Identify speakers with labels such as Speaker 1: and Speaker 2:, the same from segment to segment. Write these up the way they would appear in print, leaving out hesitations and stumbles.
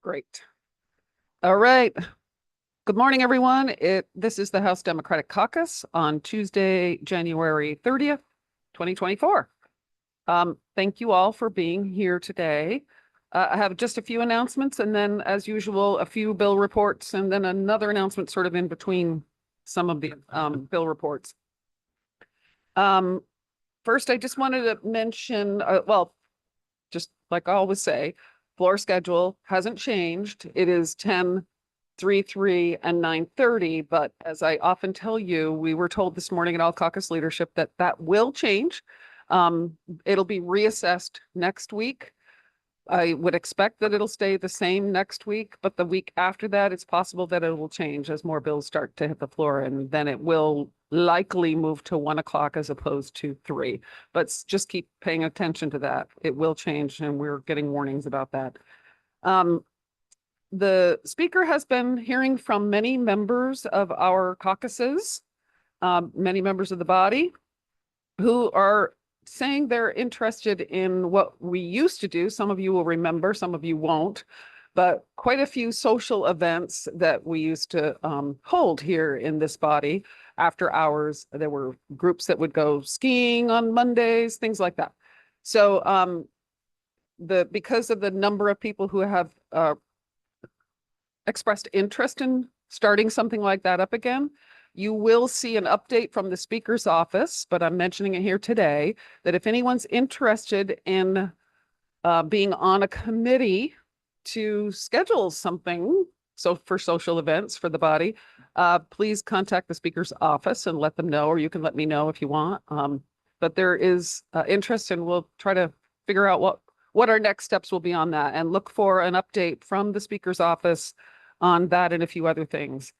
Speaker 1: Great. All right. Good morning, everyone. This is the House Democratic Caucus on Tuesday, January 30th, 2024. Thank you all for being here today. I have just a few announcements and then, as usual, a few bill reports and then another announcement sort of in between some of the bill reports. First, I just wanted to mention, just like I always say, floor schedule hasn't changed. It is 10, 3, 3, and 9:30. But as I often tell you, we were told this morning at all caucus leadership that will change. It'll be reassessed next week. I would expect that it'll stay the same next week, but the week after that, it's possible that it will change as more bills start to hit the floor, and then it will likely move to 1 o'clock as opposed to 3. But just keep paying attention to that. It will change, and we're getting warnings about that. The speaker has been hearing from many members of our caucuses, many members of the body, who are saying they're interested in what we used to do. Some of you will remember, some of you won't, but quite a few social events that we used to hold here in this body after hours. There were groups that would go skiing on Mondays, things like that. So because of the number of people who have expressed interest in starting something like that up again, you will see an update from the speaker's office, but I'm mentioning it here today, that if anyone's interested in being on a committee to schedule something, so for social events for the body, please contact the speaker's office and let them know, or you can let me know if you want. But there is interest, and we'll try to figure out what our next steps will be on that, and look for an update from the speaker's office on that and a few other things.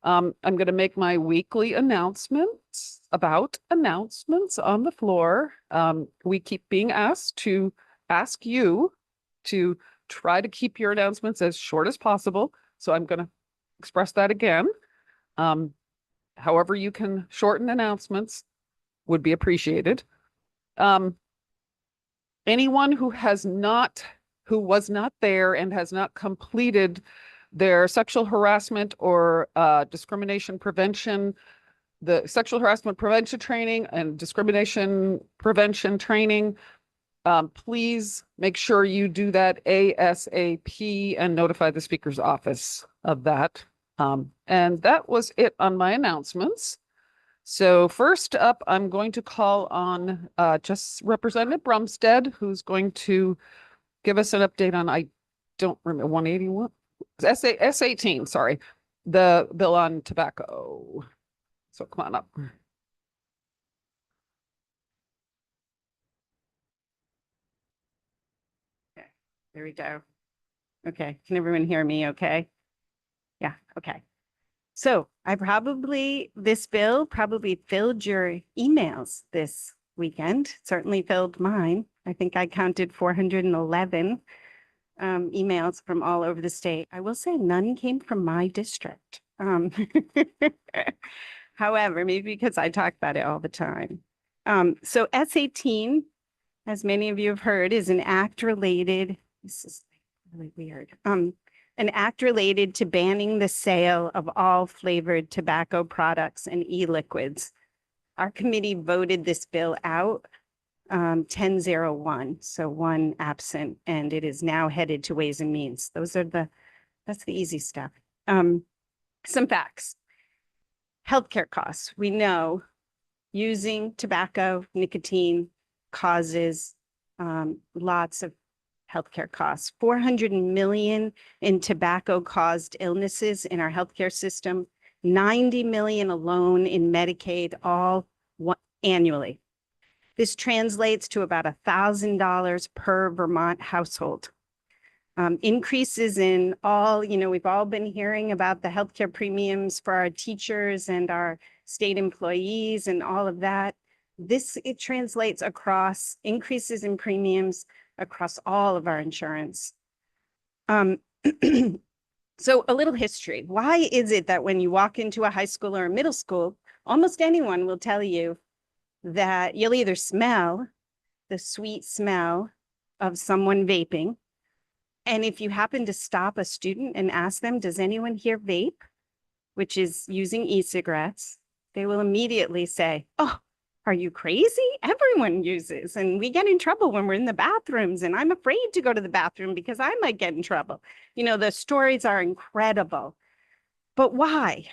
Speaker 1: I'm going to make my weekly announcements about announcements on the floor. We keep being asked to ask you to try to keep your announcements as short as possible. So I'm going to express that again. However you can shorten announcements would be appreciated. Anyone who was not there and has not completed their sexual harassment or discrimination prevention, the sexual harassment prevention training and discrimination prevention training, please make sure you do that ASAP and notify the speaker's office of that. And that was it on my announcements. So first up, I'm going to call on just Representative Brumstead, who's going to give us an update on, I don't remember, 181? S18, sorry, the bill on tobacco. So come on up.
Speaker 2: Okay, there we go. Okay, can everyone hear me okay? Yeah, okay. So this bill probably filled your emails this weekend, certainly filled mine. I think I counted 411 emails from all over the state. I will say none came from my district. However, maybe because I talk about it all the time. So S18, as many of you have heard, is an act related, this is really weird, an act related to banning the sale of all flavored tobacco products and e-liquids. Our committee voted this bill out 10-0-1, so 1 absent, and it is now headed to Ways and Means. That's the easy stuff. Some facts. Healthcare costs. We know using tobacco, nicotine causes lots of healthcare costs. 400 million in tobacco-caused illnesses in our healthcare system, 90 million alone in Medicaid, all annually. This translates to about $1,000 per Vermont household. Increases in we've all been hearing about the healthcare premiums for our teachers and our state employees and all of that. It translates across increases in premiums across all of our insurance. So a little history. Why is it that when you walk into a high school or a middle school, almost anyone will tell you that you'll either smell the sweet smell of someone vaping, And if you happen to stop a student and ask them, does anyone here vape, which is using e-cigarettes, they will immediately say, oh, are you crazy? Everyone uses, and we get in trouble when we're in the bathrooms, and I'm afraid to go to the bathroom because I might get in trouble. You know, the stories are incredible, but why?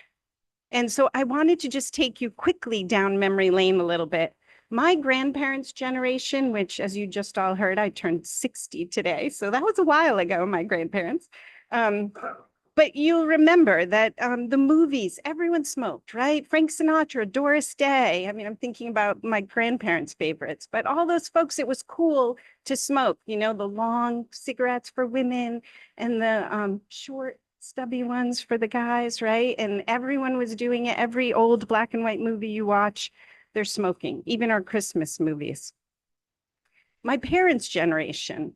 Speaker 2: And so I wanted to just take you quickly down memory lane a little bit. My grandparents' generation, which as you just all heard, I turned 60 today. So that was a while ago, my grandparents. But you'll remember that the movies, everyone smoked, right? Frank Sinatra, Doris Day. I mean, I'm thinking about my grandparents' favorites, but all those folks, it was cool to smoke, you know, the long cigarettes for women and the short, stubby ones for the guys, right? And everyone was doing it. Every old black and white movie you watch, they're smoking, even our Christmas movies. My parents' generation,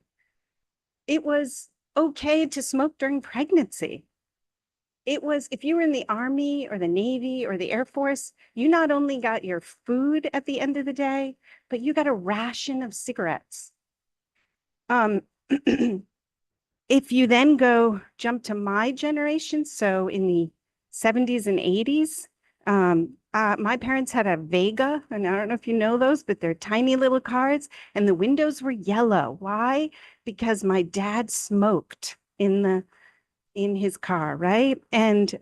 Speaker 2: it was okay to smoke during pregnancy. It was, if you were in the Army or the Navy or the Air Force, you not only got your food at the end of the day, but you got a ration of cigarettes. If you then jump to my generation, so in the 70s and 80s, my parents had a Vega, and I don't know if you know those, but they're tiny little cars, and the windows were yellow. Why? Because my dad smoked in his car, right? And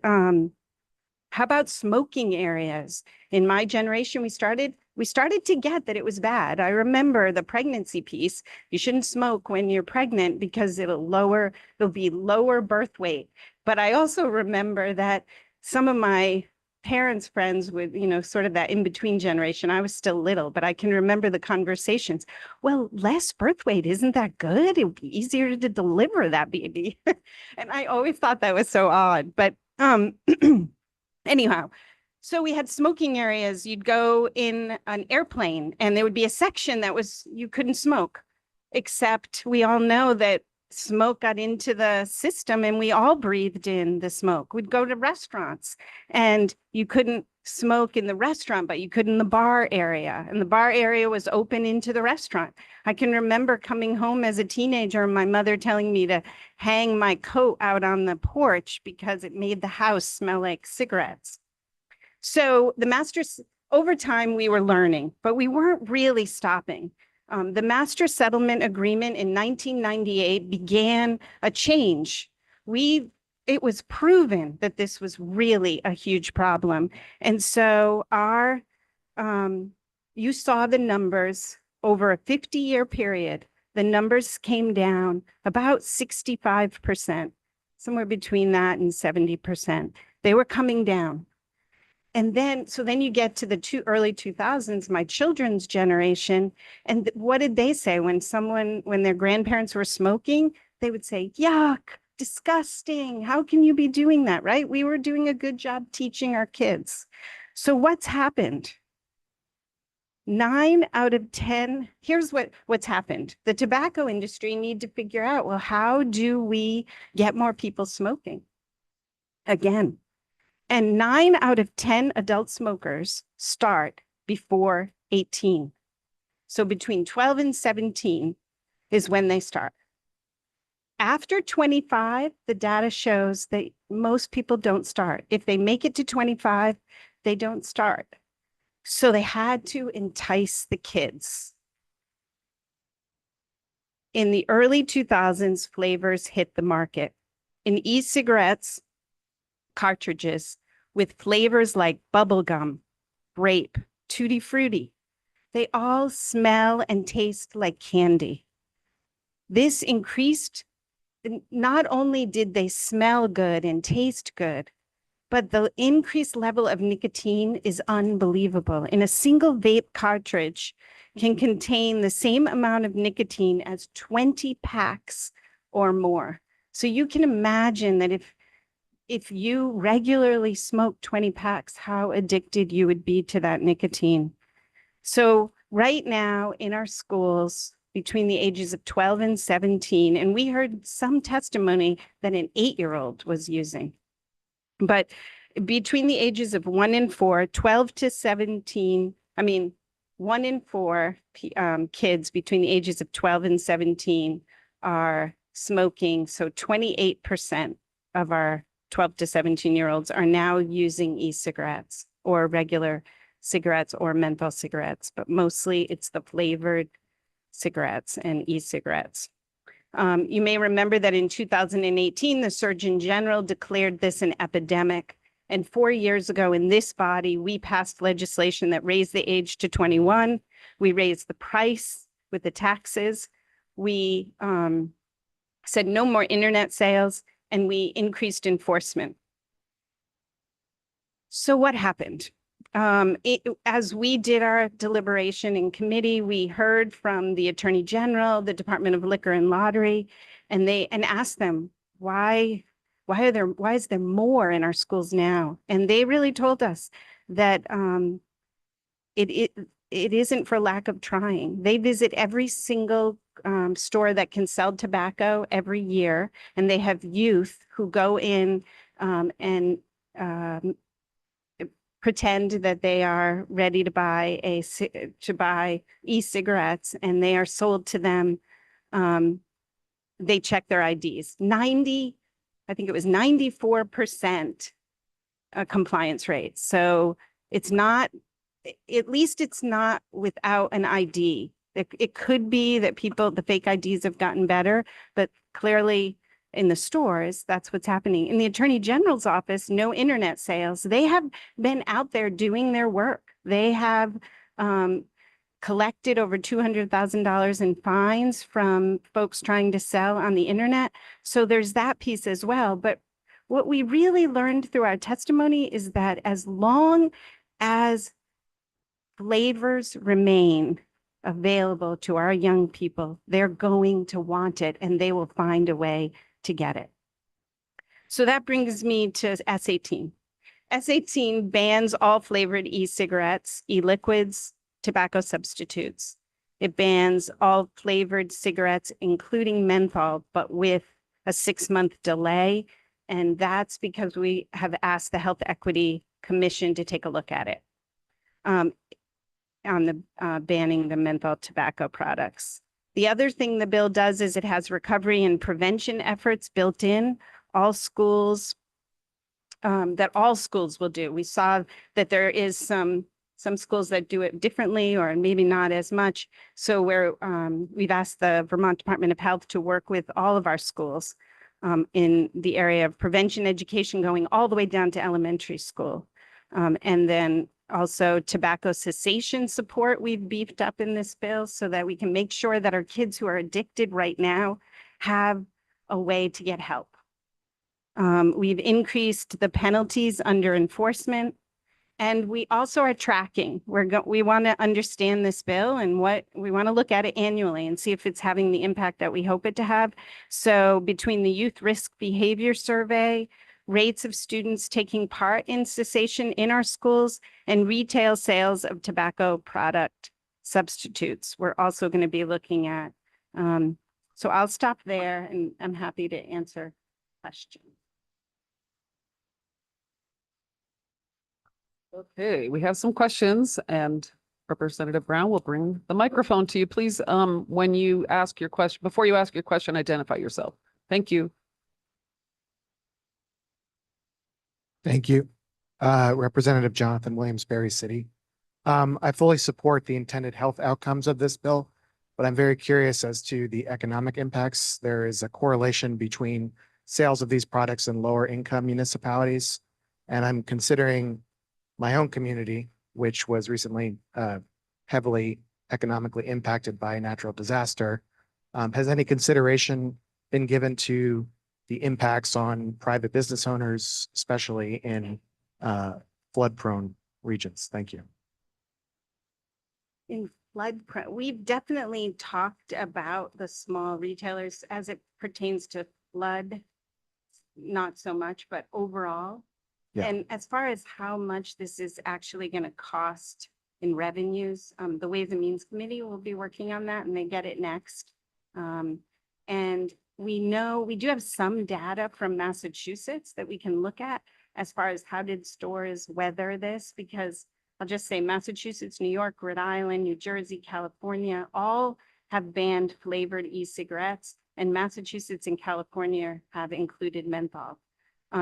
Speaker 2: how about smoking areas? In my generation, we started to get that it was bad. I remember the pregnancy piece. You shouldn't smoke when you're pregnant because there'll be lower birth weight. But I also remember that some of my parents' friends with, you know, sort of that in-between generation, I was still little, but I can remember the conversations. Well, less birth weight, isn't that good? It would be easier to deliver that baby. And I always thought that was so odd. But anyhow, so we had smoking areas. You'd go in an airplane and there would be a section that you couldn't smoke, except we all know that smoke got into the system and we all breathed in the smoke. We'd go to restaurants and you couldn't smoke in the restaurant, but you could in the bar area, and the bar area was open into the restaurant. I can remember coming home as a teenager and my mother telling me to hang my coat out on the porch because it made the house smell like cigarettes. So over time, we were learning, but we weren't really stopping. The Master Settlement Agreement in 1998 began a change. It was proven that this was really a huge problem. And so you saw the numbers over a 50-year period. The numbers came down about 65%, somewhere between that and 70%. They were coming down. And then you get to the early 2000s, my children's generation. And what did they say when their grandparents were smoking? They would say, yuck, disgusting. How can you be doing that, right? We were doing a good job teaching our kids. So what's happened? 9 out of 10, here's what's happened. The tobacco industry need to figure out, well, how do we get more people smoking? Again. And 9 out of 10 adult smokers start before 18. So between 12 and 17 is when they start. After 25, the data shows that most people don't start. If they make it to 25, they don't start. So they had to entice the kids. In the early 2000s, flavors hit the market. In e-cigarettes, cartridges with flavors like bubblegum, grape, tutti frutti. They all smell and taste like candy. This increased, not only did they smell good and taste good, but the increased level of nicotine is unbelievable. In a single vape cartridge can contain the same amount of nicotine as 20 packs or more. So you can imagine that if you regularly smoke 20 packs, how addicted you would be to that nicotine. So right now in our schools, between the ages of 12 and 17, and we heard some testimony that an 8-year-old was using, but between the ages of 1 and 4, 12 to 17, 1 in 4 kids between the ages of 12 and 17 are smoking. So 28% of our 12 to 17-year-olds are now using e-cigarettes or regular cigarettes or menthol cigarettes, but mostly it's the flavored cigarettes and e-cigarettes. You may remember that in 2018, the Surgeon General declared this an epidemic. And 4 years ago in this body, we passed legislation that raised the age to 21. We raised the price with the taxes. We said no more internet sales, and we increased enforcement. So what happened? As we did our deliberation in committee, we heard from the Attorney General, the Department of Liquor and Lottery, and asked them, why is there more in our schools now? And they really told us that it isn't for lack of trying. They visit every single store that can sell tobacco every year, and they have youth who go in and pretend that they are ready to buy e-cigarettes, and they are sold to them. They check their IDs. I think it was 94% compliance rate. So it's not, at least it's not without an ID. It could be that the fake IDs have gotten better, but clearly in the stores, that's what's happening. In the Attorney General's office, no internet sales. They have been out there doing their work. They have collected over $200,000 in fines from folks trying to sell on the internet. So there's that piece as well. But what we really learned through our testimony is that as long as flavors remain available to our young people, they're going to want it, and they will find a way to get it. So that brings me to S18. S18 bans all flavored e-cigarettes, e-liquids, tobacco substitutes. It bans all flavored cigarettes, including menthol, but with a 6-month delay. And that's because we have asked the Health Equity Commission to take a look at it on the banning the menthol tobacco products. The other thing the bill does is it has recovery and prevention efforts built in. All schools will do. We saw that there is some schools that do it differently or maybe not as much. So we've asked the Vermont Department of Health to work with all of our schools in the area of prevention education going all the way down to elementary school. And then also tobacco cessation support we've beefed up in this bill so that we can make sure that our kids who are addicted right now have a way to get help. We've increased the penalties under enforcement, and we also are tracking. We want to understand this bill, and we want to look at it annually and see if it's having the impact that we hope it to have. So between the Youth Risk Behavior Survey, rates of students taking part in cessation in our schools, and retail sales of tobacco product substitutes, we're also going to be looking at. So I'll stop there, and I'm happy to answer questions.
Speaker 1: Okay, we have some questions, and Representative Brown will bring the microphone to you. Please, when you ask your question, before you ask your question, identify yourself. Thank you.
Speaker 3: Thank you. Representative Jonathan Williams, Berry City. I fully support the intended health outcomes of this bill, but I'm very curious as to the economic impacts. There is a correlation between sales of these products in lower income municipalities, and I'm considering my own community, which was recently heavily economically impacted by a natural disaster. Has any consideration been given to the impacts on private business owners, especially in flood-prone regions? Thank you.
Speaker 2: In flood-prone, we've definitely talked about the small retailers as it pertains to flood, not so much, but overall.
Speaker 3: Yeah.
Speaker 2: And as far as how much this is actually going to cost in revenues, the Ways and Means Committee will be working on that, and they get it next. And we know we do have some data from Massachusetts that we can look at as far as how did stores weather this, because I'll just say Massachusetts, New York, Rhode Island, New Jersey, California, all have banned flavored e-cigarettes. and Massachusetts and California have included menthol.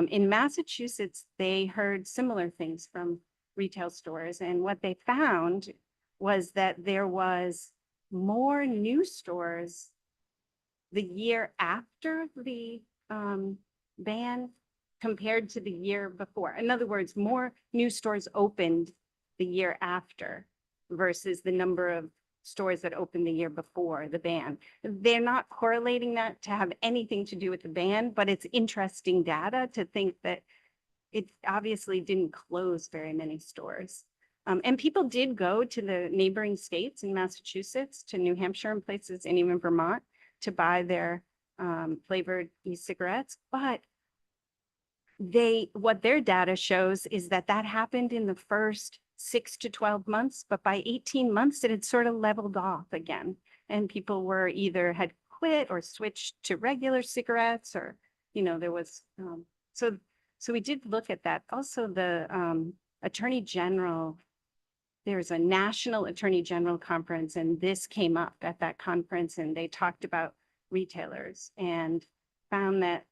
Speaker 2: In Massachusetts, they heard similar things from retail stores, and what they found was that there was more new stores the year after the ban compared to the year before. In other words, more new stores opened the year after versus the number of stores that opened the year before the ban. They're not correlating that to have anything to do with the ban, but it's interesting data to think that it obviously didn't close very many stores. And people did go to the neighboring states in Massachusetts, to New Hampshire and places, and even Vermont, to buy their flavored e-cigarettes. But what their data shows is that that happened in the first 6 to 12 months, but by 18 months, it had sort of leveled off again. And people were either had quit or switched to regular cigarettes, or, there was, so we did look at that. Also, the Attorney General, there's a National Attorney General Conference, and this came up at that conference, and they talked about retailers and found that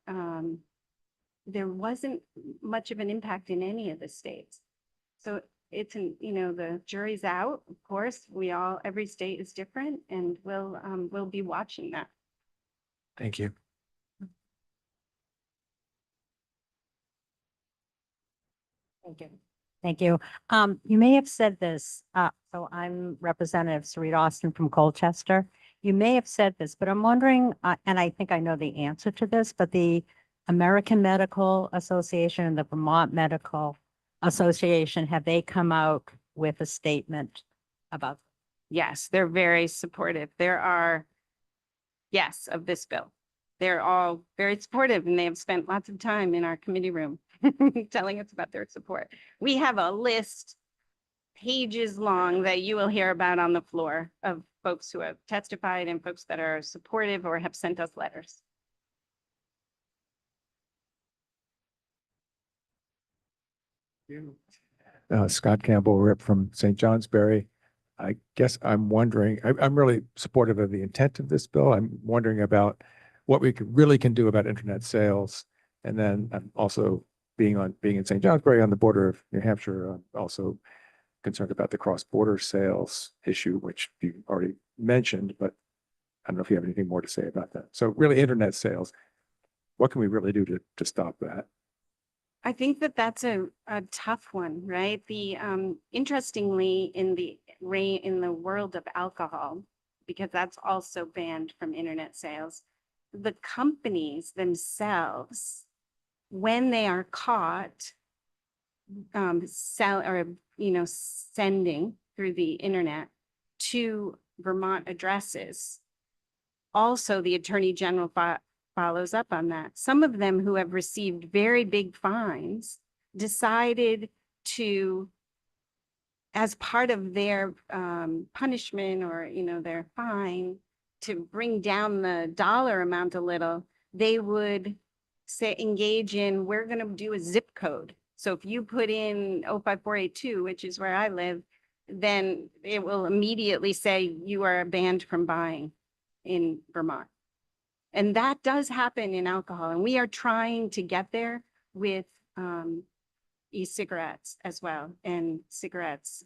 Speaker 2: there wasn't much of an impact in any of the states. So it's, the jury's out, of course. Every state is different, and we'll be watching that.
Speaker 3: Thank you.
Speaker 2: Thank you.
Speaker 4: Thank you. You may have said this, so I'm Representative Sarita Austin from Colchester. You may have said this, but I'm wondering, and I think I know the answer to this, but the American Medical Association and the Vermont Medical Association, have they come out with a statement about?
Speaker 2: Yes, they're very supportive. Yes, of this bill. They're all very supportive, and they have spent lots of time in our committee room telling us about their support. We have a list pages long that you will hear about on the floor of folks who have testified and folks that are supportive or have sent us letters.
Speaker 5: Scott Campbell, Rep from St. Johnsbury. I guess I'm wondering, I'm really supportive of the intent of this bill. I'm wondering about what we really can do about internet sales. And then I'm also being in St. Johnsbury on the border of New Hampshire, I'm also concerned about the cross-border sales issue, which you already mentioned, but I don't know if you have anything more to say about that. So really internet sales, what can we really do to stop that?
Speaker 2: I think that that's a tough one, right? Interestingly, in the world of alcohol, because that's also banned from internet sales, the companies themselves, when they are caught sending through the internet to Vermont addresses, also the Attorney General follows up on that. Some of them who have received very big fines decided to, as part of their punishment or, their fine, to bring down the dollar amount a little, they would engage in, we're going to do a zip code. So if you put in 05482, which is where I live, then it will immediately say you are banned from buying in Vermont. And that does happen in alcohol. And we are trying to get there with e-cigarettes as well, and cigarettes.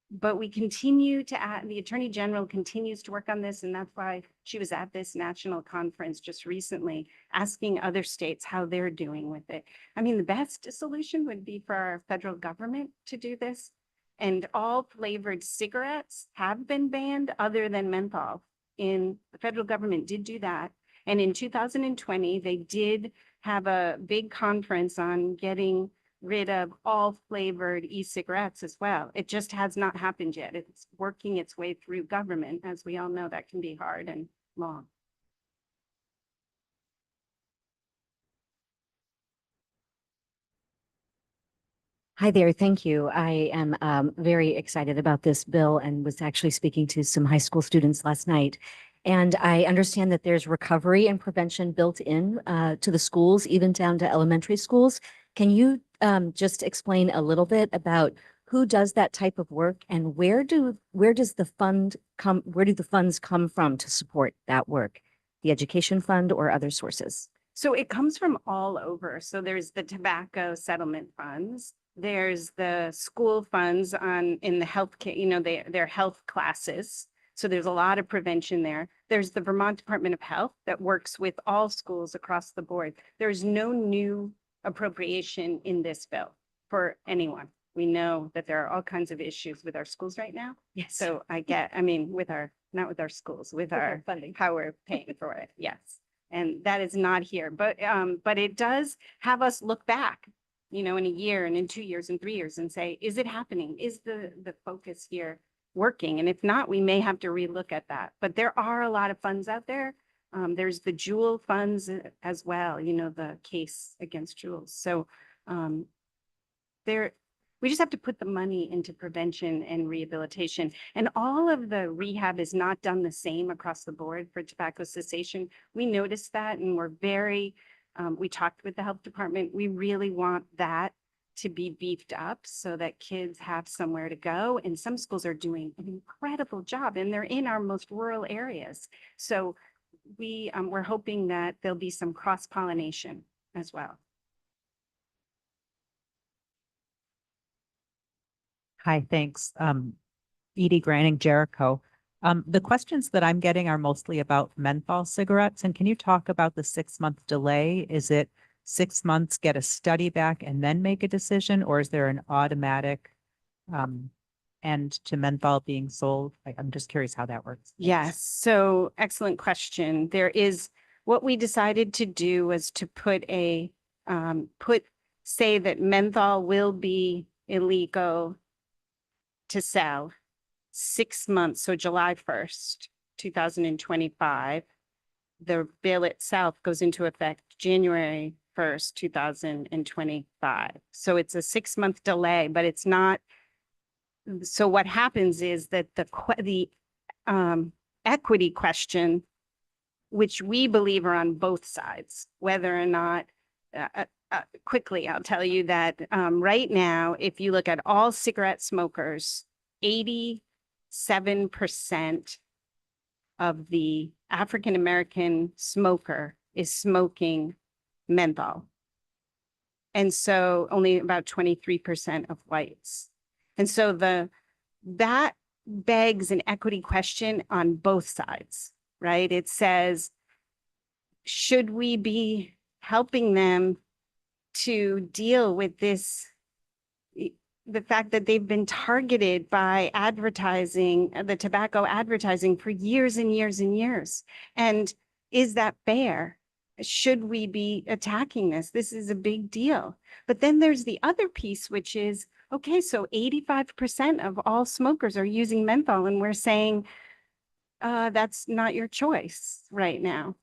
Speaker 2: But we continue to the Attorney General continues to work on this. And that's why she was at this national conference just recently, asking other states how they're doing with it. I mean, the best solution would be for our federal government to do this. And all flavored cigarettes have been banned other than menthol. The federal government did do that. And in 2020, they did have a big conference on getting rid of all flavored e-cigarettes as well. It just has not happened yet. It's working its way through government. As we all know, that can be hard and long.
Speaker 4: Hi there. Thank you. I am very excited about this bill and was actually speaking to some high school students last night. And I understand that there's recovery and prevention built in to the schools, even down to elementary schools. Can you just explain a little bit about who does that type of work and where does the fund come? Where do the funds come from to support that work? the education fund, or other sources?
Speaker 2: So it comes from all over. So there's the tobacco settlement funds. There's the school funds in the healthcare, their health classes. So there's a lot of prevention there. There's the Vermont Department of Health that works with all schools across the board. There's no new appropriation in this bill for anyone. We know that there are all kinds of issues with our schools right now.
Speaker 4: Yes.
Speaker 2: So not with our schools, with our
Speaker 4: funding.
Speaker 2: how we're paying for it. Yes. And that is not here, but it does have us look back, in a year and in 2 years and 3 years and say, is it happening? Is the focus here working? And if not, we may have to relook at that. But there are a lot of funds out there. There's the Jewel funds as well, the case against Jewels. So we just have to put the money into prevention and rehabilitation. And all of the rehab is not done the same across the board for tobacco cessation. We noticed that, and we talked with the health department. We really want that to be beefed up so that kids have somewhere to go. And some schools are doing an incredible job, and they're in our most rural areas. So we're hoping that there'll be some cross-pollination as well.
Speaker 6: Hi, thanks. Edie Granning, Jericho. The questions that I'm getting are mostly about menthol cigarettes. And can you talk about the 6-month delay? Is it 6 months, get a study back and then make a decision? Or is there an automatic end to menthol being sold? I'm just curious how that works.
Speaker 2: Yes, so excellent question. What we decided to do was to say that menthol will be illegal to sell 6 months, so July 1st, 2025. The bill itself goes into effect January 1st, 2025. So it's a 6-month delay, but it's not. So what happens is that the equity question, which we believe are on both sides, whether or not, quickly, I'll tell you that right now, if you look at all cigarette smokers, 87% of the African-American smoker is smoking menthol. And so only about 23% of whites. And so that begs an equity question on both sides, right? It says, should we be helping them to deal with the fact that they've been targeted by advertising, the tobacco advertising, for years and years and years? And is that fair? Should we be attacking this? This is a big deal. But then there's the other piece, which is, okay, so 85% of all smokers are using menthol, and we're saying that's not your choice right now.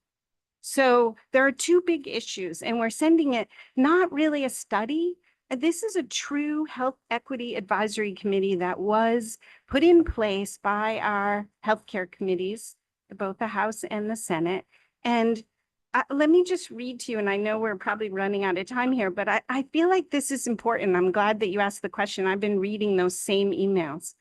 Speaker 2: So there are two big issues, and we're sending it not really a study. This is a true health equity advisory committee that was put in place by our healthcare committees, both the House and the Senate. And let me just read to you, and I know we're probably running out of time here, but I feel like this is important. I'm glad that you asked the question. I've been reading those same emails.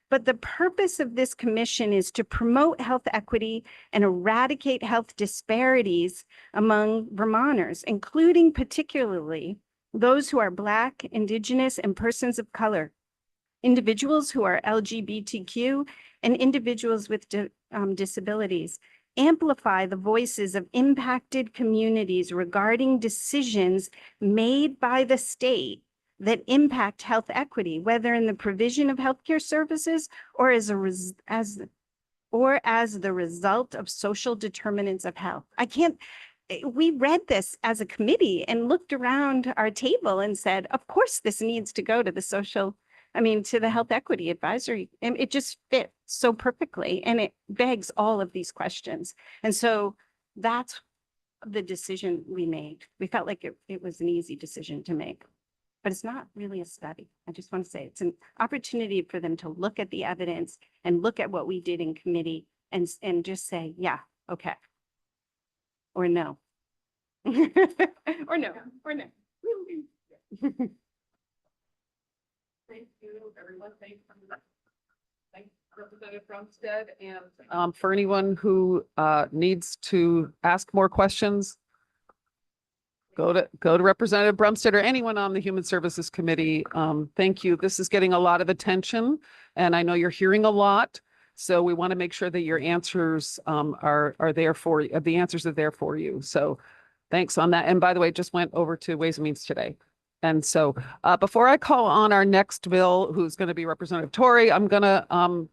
Speaker 2: But the purpose of this commission is to promote health equity and eradicate health disparities among Vermonters, including particularly those who are Black, Indigenous, and persons of color, individuals who are LGBTQ, and individuals with disabilities. Amplify the voices of impacted communities regarding decisions made by the state that impact health equity, whether in the provision of healthcare services or as the result of social determinants of health. We read this as a committee and looked around our table and said, of course, this needs to go to to the health equity advisory. And it just fits so perfectly, and it begs all of these questions. And so that's the decision we made. We felt like it was an easy decision to make. But it's not really a study. I just want to say it's an opportunity for them to look at the evidence and look at what we did in committee and just say, yeah, okay. Or no. or no, or no.
Speaker 1: Thank you, everyone. Thank you. Representative Brumstead, and for anyone who needs to ask more questions, go to Representative Brumstead or anyone on the Human Services Committee. Thank you. This is getting a lot of attention, and I know you're hearing a lot. So we want to make sure that your answers are there for you. The answers are there for you. So thanks on that. And by the way, it just went over to Ways and Means today. And so before I call on our next bill, who's going to be Representative Tory, I'm going to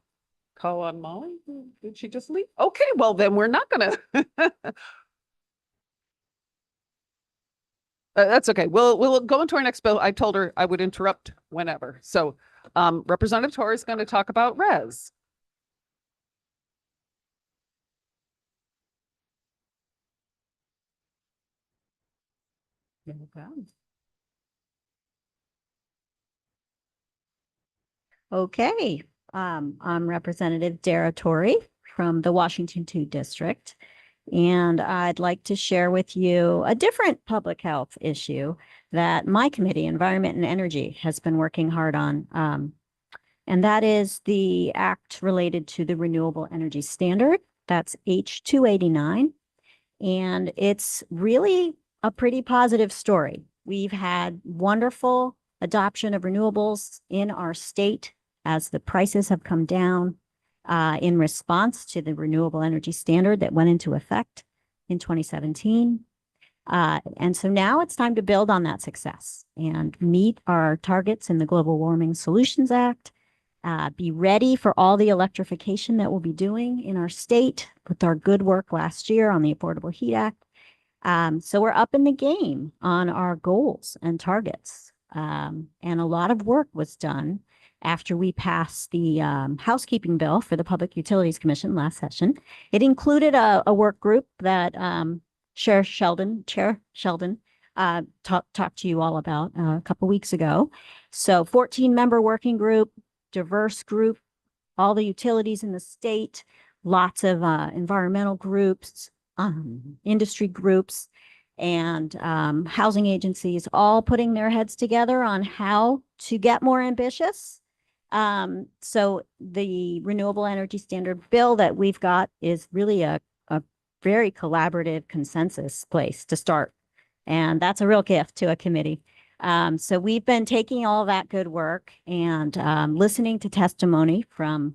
Speaker 1: call on Molly. Did she just leave? Okay, well then we're not going to. That's okay. We'll go into our next bill. I told her I would interrupt whenever. So Representative Tory is going to talk about res.
Speaker 7: Okay, I'm Representative Dara Torrey from the Washington 2 District, and I'd like to share with you a different public health issue that my committee, Environment and Energy, has been working hard on. And that is the act related to the Renewable Energy Standard. That's H289. And it's really a pretty positive story. We've had wonderful adoption of renewables in our state as the prices have come down in response to the Renewable Energy Standard that went into effect in 2017. And so now it's time to build on that success and meet our targets in the Global Warming Solutions Act, be ready for all the electrification that we'll be doing in our state with our good work last year on the Affordable Heat Act. So we're up in the game on our goals and targets. And a lot of work was done after we passed the housekeeping bill for the Public Utilities Commission last session. It included a work group that Chair Sheldon talked to you all about a couple weeks ago. So 14-member working group, diverse group, all the utilities in the state, lots of environmental groups, industry groups, and housing agencies all putting their heads together on how to get more ambitious. So the Renewable Energy Standard bill that we've got is really a very collaborative consensus place to start. And that's a real gift to a committee. So we've been taking all that good work and listening to testimony from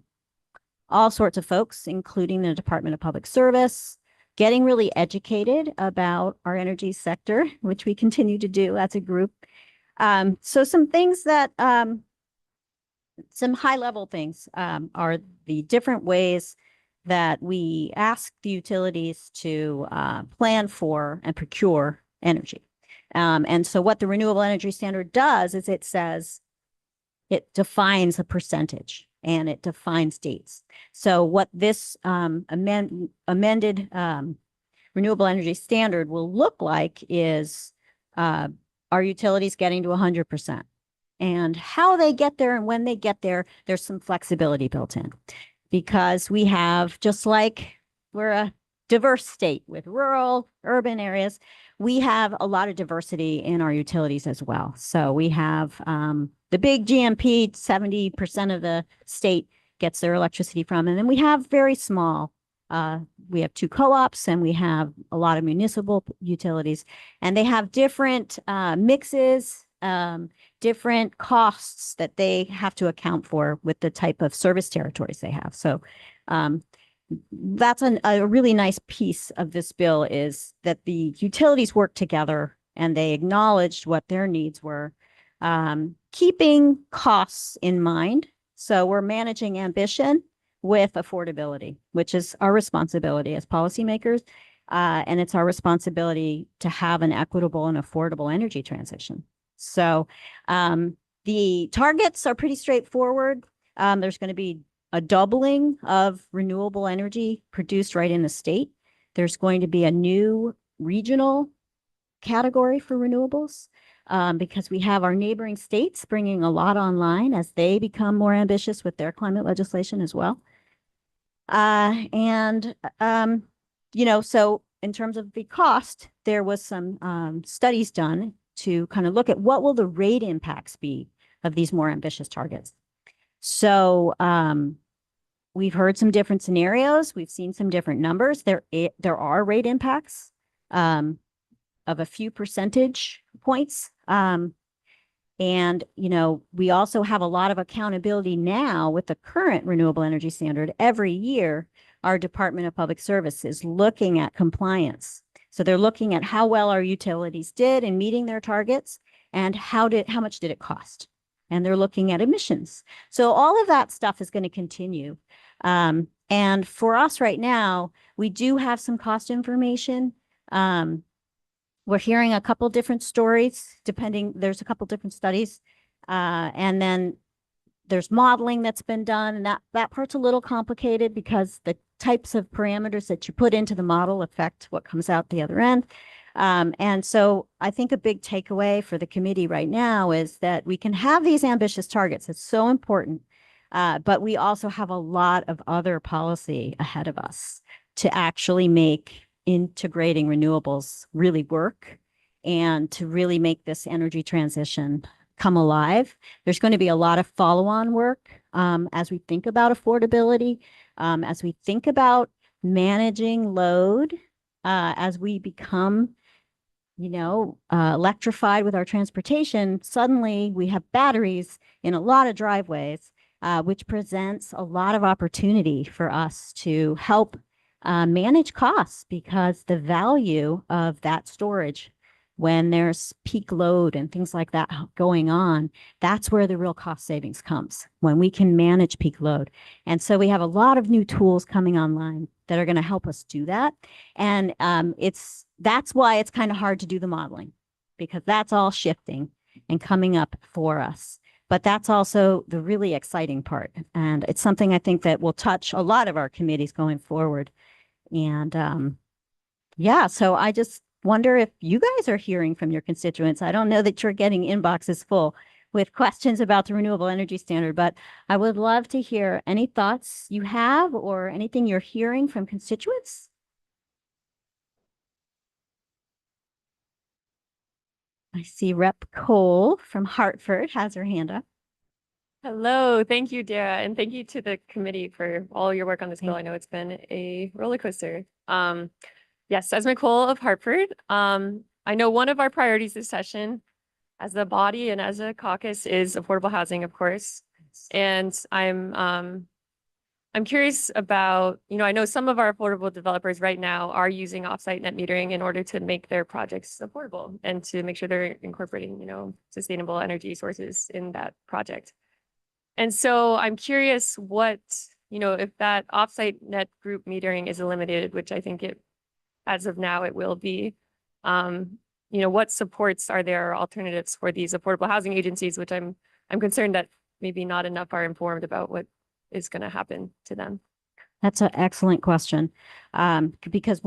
Speaker 7: all sorts of folks, including the Department of Public Service, getting really educated about our energy sector, which we continue to do as a group. So some things that, some high level things are the different ways that we ask the utilities to plan for and procure energy. And so what the Renewable Energy Standard does is it says, it defines a percentage and it defines dates. So what this amended Renewable Energy Standard will look like is our utilities getting to 100%. And how they get there and when they get there, there's some flexibility built in. Because we have, just like we're a diverse state with rural, urban areas, we have a lot of diversity in our utilities as well. So we have the big GMP, 70% of the state gets their electricity from, and then we have very small, we have 2 co-ops and we have a lot of municipal utilities, and they have different mixes, different costs that they have to account for with the type of service territories they have. So that's a really nice piece of this bill, is that the utilities work together and they acknowledged what their needs were, keeping costs in mind. So we're managing ambition with affordability, which is our responsibility as policymakers. And it's our responsibility to have an equitable and affordable energy transition. So the targets are pretty straightforward. There's going to be a doubling of renewable energy produced right in the state. There's going to be a new regional category for renewables because we have our neighboring states bringing a lot online as they become more ambitious with their climate legislation as well. So in terms of the cost, there was some studies done to kind of look at what will the rate impacts be of these more ambitious targets. So we've heard some different scenarios. We've seen some different numbers. There are rate impacts of a few percentage points. And, you know, we also have a lot of accountability now with the current renewable energy standard. Every year, our Department of Public Service is looking at compliance. So they're looking at how well our utilities did in meeting their targets and how much did it cost? And they're looking at emissions. So all of that stuff is going to continue. And for us right now, we do have some cost information. We're hearing a couple different stories, there's a couple different studies. And then there's modeling that's been done, and that part's a little complicated because the types of parameters that you put into the model affect what comes out the other end. And so I think a big takeaway for the committee right now is that we can have these ambitious targets. It's so important. But we also have a lot of other policy ahead of us to actually make integrating renewables really work and to really make this energy transition come alive. There's going to be a lot of follow-on work as we think about affordability, as we think about managing load, as we become, you know, electrified with our transportation. Suddenly we have batteries in a lot of driveways, which presents a lot of opportunity for us to help manage costs, because the value of that storage when there's peak load and things like that going on, that's where the real cost savings comes, when we can manage peak load. And so we have a lot of new tools coming online that are going to help us do that. And that's why it's kind of hard to do the modeling, because that's all shifting and coming up for us. But that's also the really exciting part. And it's something I think that will touch a lot of our committees going forward. And yeah, so I just wonder if you guys are hearing from your constituents. I don't know that you're getting inboxes full with questions about the renewable energy standard, but I would love to hear any thoughts you have or anything you're hearing from constituents. I see Rep. Cole from Hartford has her hand up.
Speaker 8: Hello, thank you, Dara, and thank you to the committee for all your work on this bill. I know it's been a roller coaster. Yes, as Nicole of Hartford, I know one of our priorities this session as a body and as a caucus is affordable housing, of course. And I'm curious about, you know, I know some of our affordable developers right now are using offsite net metering in order to make their projects affordable and to make sure they're incorporating, you know, sustainable energy sources in that project. And so I'm curious what, you know, if that offsite net group metering is eliminated, which I think it, as of now, it will be, you know, what supports are there alternatives for these affordable housing agencies, which I'm concerned that maybe not enough are informed about what is going to happen to them.
Speaker 7: That's an excellent question. Because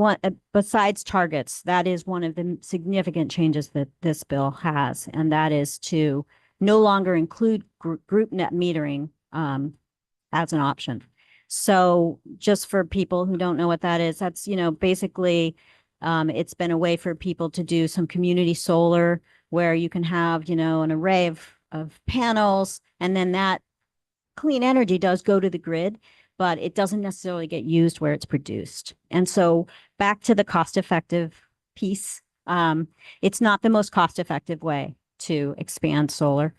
Speaker 7: besides targets, that is one of the significant changes that this bill has, and that is to no longer include group net metering as an option. So just for people who don't know what that is, that's, you know, basically it's been a way for people to do some community solar where you can have, you know, an array of panels, and then that clean energy does go to the grid, but it doesn't necessarily get used where it's produced. And so back to the cost-effective piece, it's not the most cost-effective way to expand solar.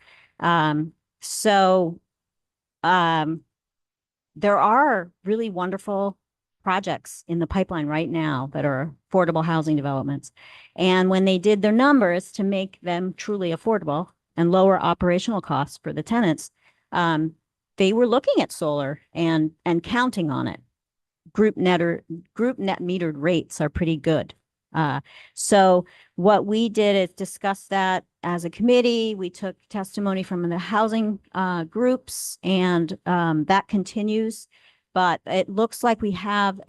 Speaker 7: There are really wonderful projects in the pipeline right now that are affordable housing developments. And when they did their numbers to make them truly affordable and lower operational costs for the tenants, they were looking at solar and counting on it. Group net metered rates are pretty good. So what we did is discuss that as a committee. We took testimony from the housing groups, and that continues. But it looks like we have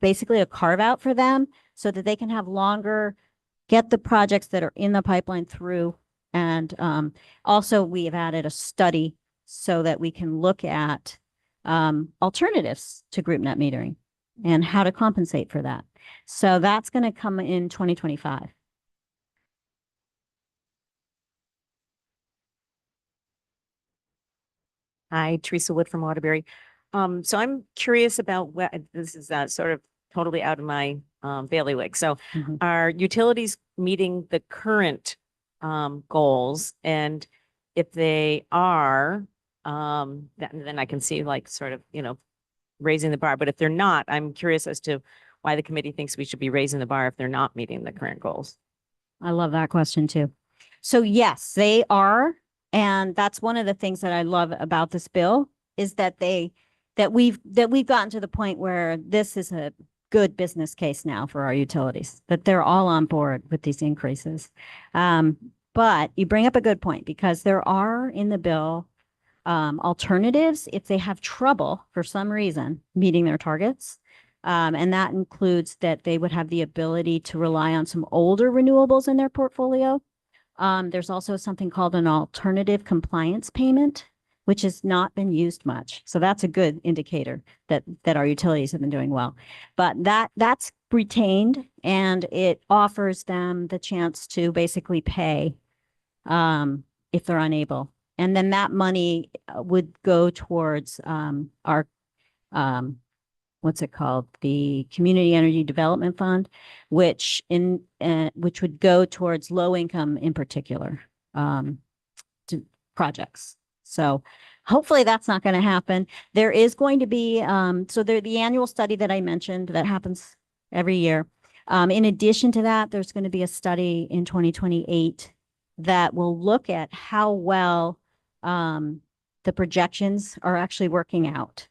Speaker 7: basically a carve out for them so that they can have longer, get the projects that are in the pipeline through. And also we have added a study so that we can look at alternatives to group net metering and how to compensate for that. So that's going to come in 2025.
Speaker 9: Hi, Teresa Wood from Waterbury. So I'm curious about what, this is sort of totally out of my bailiwick. So
Speaker 7: Mhm.
Speaker 9: are utilities meeting the current goals? And if they are, then I can see like sort of, raising the bar. But if they're not, I'm curious as to why the committee thinks we should be raising the bar if they're not meeting the current goals.
Speaker 7: I love that question too. So yes, they are. And that's one of the things that I love about this bill is that we've gotten to the point where this is a good business case now for our utilities, that they're all on board with these increases. But you bring up a good point because there are in the bill alternatives if they have trouble for some reason meeting their targets. And that includes that they would have the ability to rely on some older renewables in their portfolio. There's also something called an alternative compliance payment, which has not been used much. So that's a good indicator that our utilities have been doing well. But that's retained and it offers them the chance to basically pay if they're unable. And then that money would go towards our what's it called? The Community Energy Development Fund, which would go towards low income in particular to projects. So hopefully that's not going to happen. There is going to be the annual study that I mentioned that happens every year. In addition to that, there's going to be a study in 2028 that will look at how well the projections are actually working out.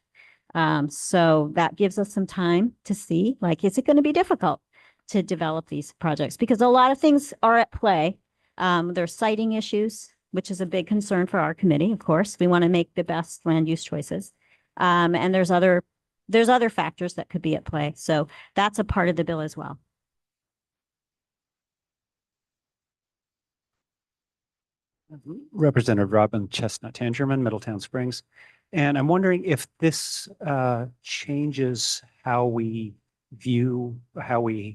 Speaker 7: So that gives us some time to see, like, is it going to be difficult to develop these projects? Because a lot of things are at play. There's siting issues, which is a big concern for our committee, of course. We want to make the best land use choices. And there's other factors that could be at play. So that's a part of the bill as well.
Speaker 10: Representative Robin Chestnut Tangerman, Middletown Springs. And I'm wondering if this changes how we categorize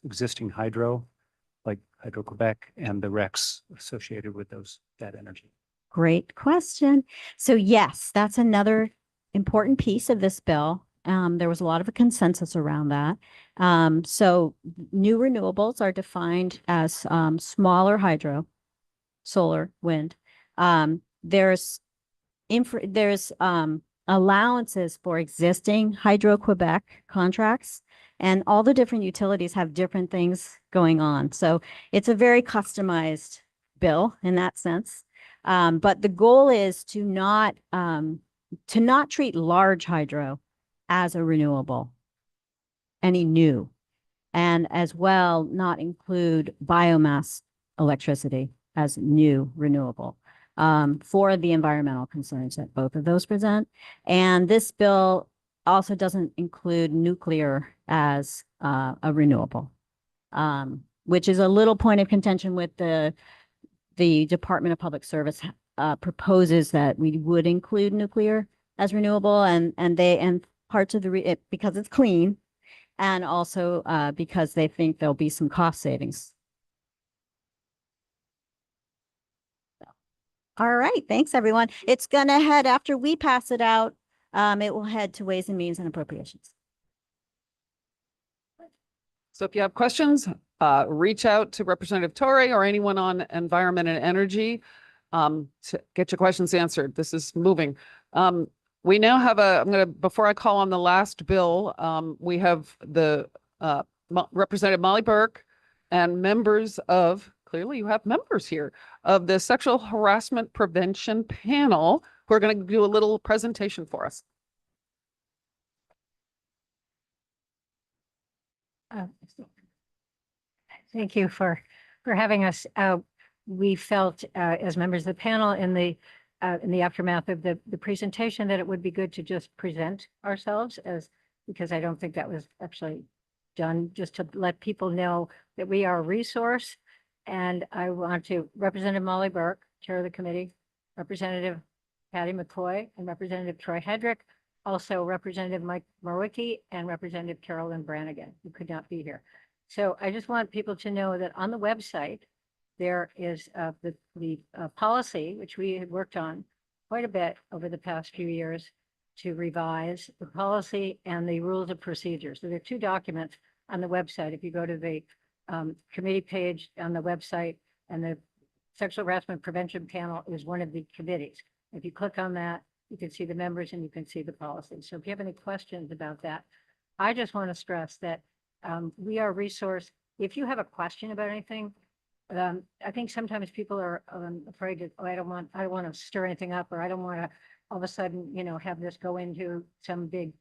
Speaker 10: existing hydro, like Hydro-Quebec and the RECs associated with that energy.
Speaker 7: Great question. So yes, that's another important piece of this bill. There was a lot of a consensus around that. So new renewables are defined as smaller hydro, solar, wind. There's allowances for existing Hydro-Quebec contracts, and all the different utilities have different things going on. So it's a very customized bill in that sense. But the goal is to not treat large hydro as a renewable, any new, and as well not include biomass electricity as new renewable for the environmental concerns that both of those present. And this bill also doesn't include nuclear as a renewable, which is a little point of contention with the Department of Public Service proposes that we would include nuclear as renewable and parts of because it's clean and also because they think there'll be some cost savings. All right, thanks everyone. It's gonna head after we pass it out. It will head to Ways and Means and Appropriations.
Speaker 1: So if you have questions, reach out to Representative Torre or anyone on Environment and Energy to get your questions answered. This is moving. We now have before I call on the last bill, we have the Representative Molly Burke and members of, clearly you have members here, of the Sexual Harassment Prevention Panel who are going to do a little presentation for us.
Speaker 11: Thank you for having us. We felt as members of the panel in the aftermath of the presentation that it would be good to just present ourselves because I don't think that was actually done, just to let people know that we are a resource. And I want to Representative Molly Burke, Chair of the committee, Representative Patty McCoy, and Representative Troy Hedrick, also Representative Mike Marwicki and Representative Carolyn Brannigan, who could not be here. So I just want people to know that on the website, there is the policy, which we had worked on quite a bit over the past few years, to revise the policy and the rules of procedure. So there are two documents on the website. If you go to the committee page on the website, and the Sexual Harassment Prevention Panel is one of the committees. If you click on that, you can see the members and you can see the policy. So if you have any questions about that, I just want to stress that we are a resource. If you have a question about anything, I think sometimes people are afraid to, oh, I don't want to stir anything up, or I don't want to all of a sudden, have this go into some big,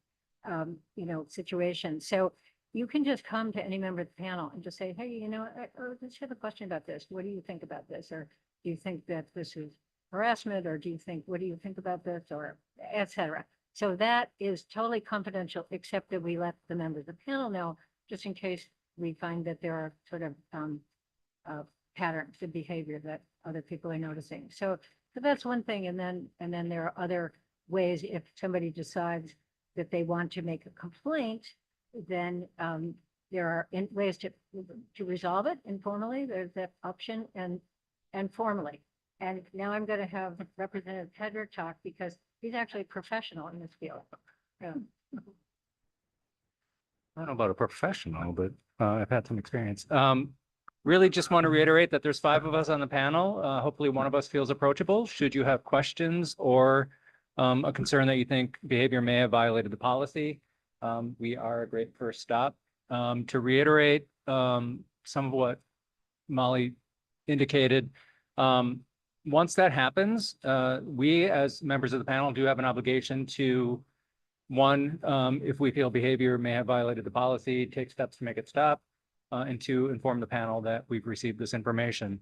Speaker 11: situation. So you can just come to any member of the panel and just say, hey, I just have a question about this. What do you think about this? Or do you think that this is harassment? Or what do you think about this? Or et cetera. So that is totally confidential, except that we let the members of the panel know, just in case we find that there are sort of patterns of behavior that other people are noticing. So that's one thing. And then there are other ways. If somebody decides that they want to make a complaint, then there are ways to resolve it informally. There's that option, and formally. And now I'm going to have Representative Pedro talk, because he's actually a professional in this field. Yeah.
Speaker 12: I don't know about a professional, but I've had some experience. Really just want to reiterate that there's 5 of us on the panel. Hopefully one of us feels approachable. Should you have questions or a concern that you think behavior may have violated the policy, we are a great first stop. To reiterate some of what Molly indicated, once that happens, we as members of the panel do have an obligation to, one, if we feel behavior may have violated the policy, take steps to make it stop, and 2, inform the panel that we've received this information.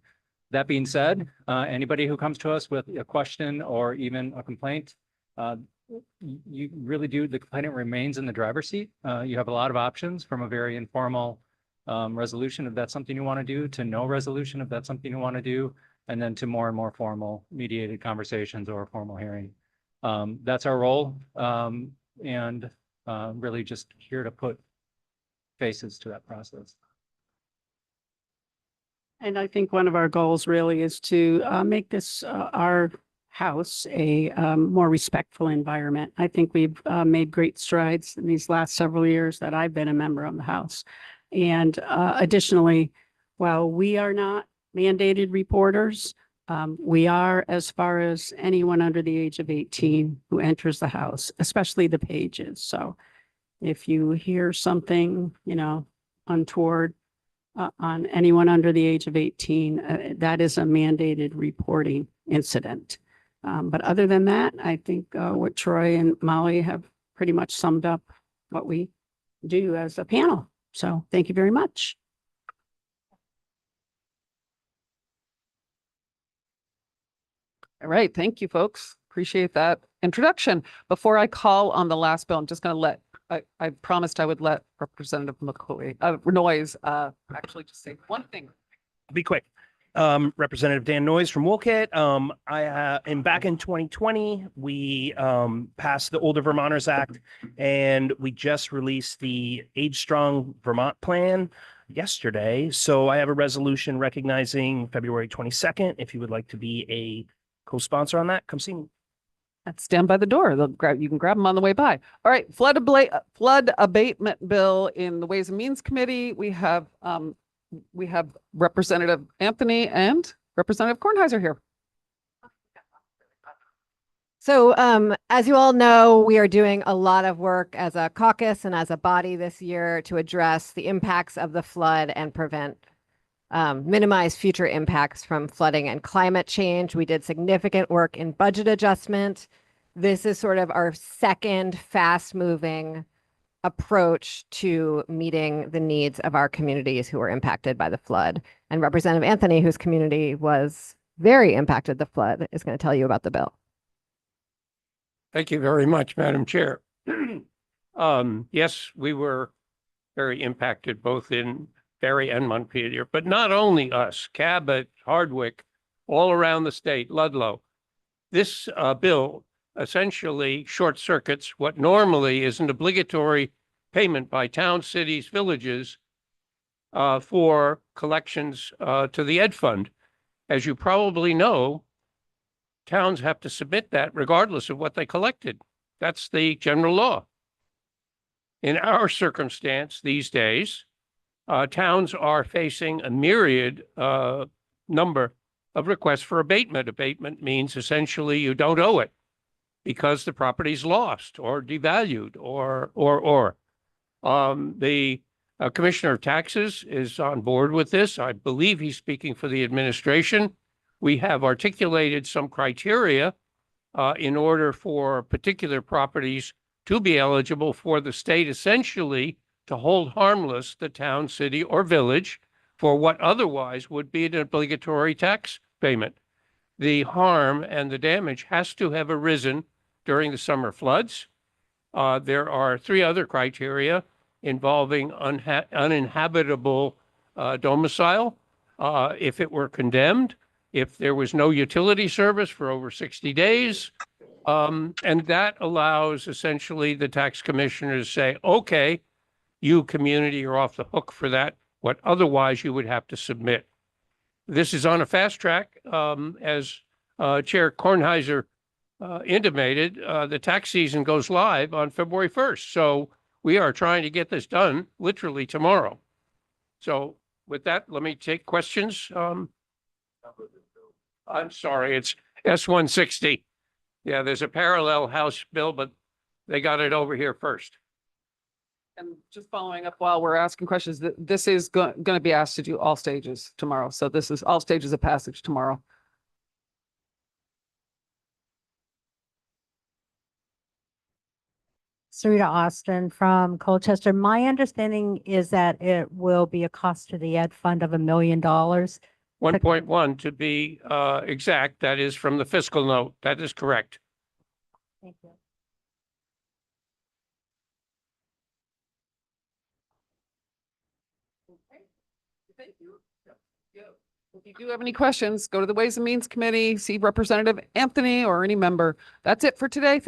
Speaker 12: That being said, anybody who comes to us with a question or even a complaint, you really do, the complainant remains in the driver's seat. You have a lot of options, from a very informal resolution, if that's something you want to do, to no resolution, if that's something you want to do, and then to more and more formal mediated conversations or a formal hearing. That's our role, and really just here to put faces to that process.
Speaker 13: And I think one of our goals really is to make this our house a more respectful environment. I think we've made great strides in these last several years that I've been a member of the House. And additionally, while we are not mandated reporters, we are, as far as anyone under the age of 18 who enters the House, especially the pages. So if you hear something, untoward on anyone under the age of 18, that is a mandated reporting incident. But other than that, I think what Troy and Molly have pretty much summed up what we do as a panel. So thank you very much.
Speaker 1: All right. Thank you, folks. Appreciate that introduction. Before I call on the last bill, I'm just going to I promised I would let Representative McCoy, Noyes, actually just say one thing.
Speaker 14: I'll be quick. Representative Dan Noyes from Wolcott. And back in 2020, we passed the Older Vermonters Act, and we just released the Age Strong Vermont Plan yesterday. So I have a resolution recognizing February 22nd. If you would like to be a co-sponsor on that, come see me.
Speaker 1: Stand by the door. You can grab them on the way by. All right. Flood abatement bill in the Ways and Means Committee. We have Representative Anthony and Representative Kornheiser here.
Speaker 15: So as you all know, we are doing a lot of work as a caucus and as a body this year to address the impacts of the flood and minimize future impacts from flooding and climate change. We did significant work in budget adjustment. This is sort of our second fast-moving approach to meeting the needs of our communities who were impacted by the flood. And Representative Anthony, whose community was very impacted the flood, is going to tell you about the bill.
Speaker 16: Thank you very much, Madam Chair. Yes, we were very impacted both in Barre and Montpelier, but not only us, Cabot, Hardwick, all around the state, Ludlow. This bill essentially short circuits what normally is an obligatory payment by towns, cities, villages for collections to the Ed Fund. As you probably know, towns have to submit that regardless of what they collected. That's the general law. In our circumstance these days, towns are facing a myriad number of requests for abatement. Abatement means essentially you don't owe it because the property's lost or devalued or. The Commissioner of Taxes is on board with this. I believe he's speaking for the administration. We have articulated some criteria in order for particular properties to be eligible for the state essentially to hold harmless the town, city, or village for what otherwise would be an obligatory tax payment. The harm and the damage has to have arisen during the summer floods. There are 3 other criteria involving uninhabitable domicile. If it were condemned, if there was no utility service for over 60 days, and that allows essentially the tax commissioner to say, okay, you community are off the hook for that, what otherwise you would have to submit. This is on a fast track. As Chair Kornheiser intimated, the tax season goes live on February 1st. So we are trying to get this done literally tomorrow. So with that, let me take questions. I'm sorry, it's S-160. Yeah, there's a parallel House bill, but they got it over here first.
Speaker 1: And just following up while we're asking questions, this is going to be asked to do all stages tomorrow. So this is all stages of passage tomorrow.
Speaker 6: Sarita Austin from Colchester. My understanding is that it will be a cost to the ed fund of $1 million.
Speaker 16: 1.1 to be exact. That is from the fiscal note. That is correct.
Speaker 6: Thank you.
Speaker 1: Thank you. If you do have any questions, go to the Ways and Means Committee, see Representative Anthony or any member. That's it for today.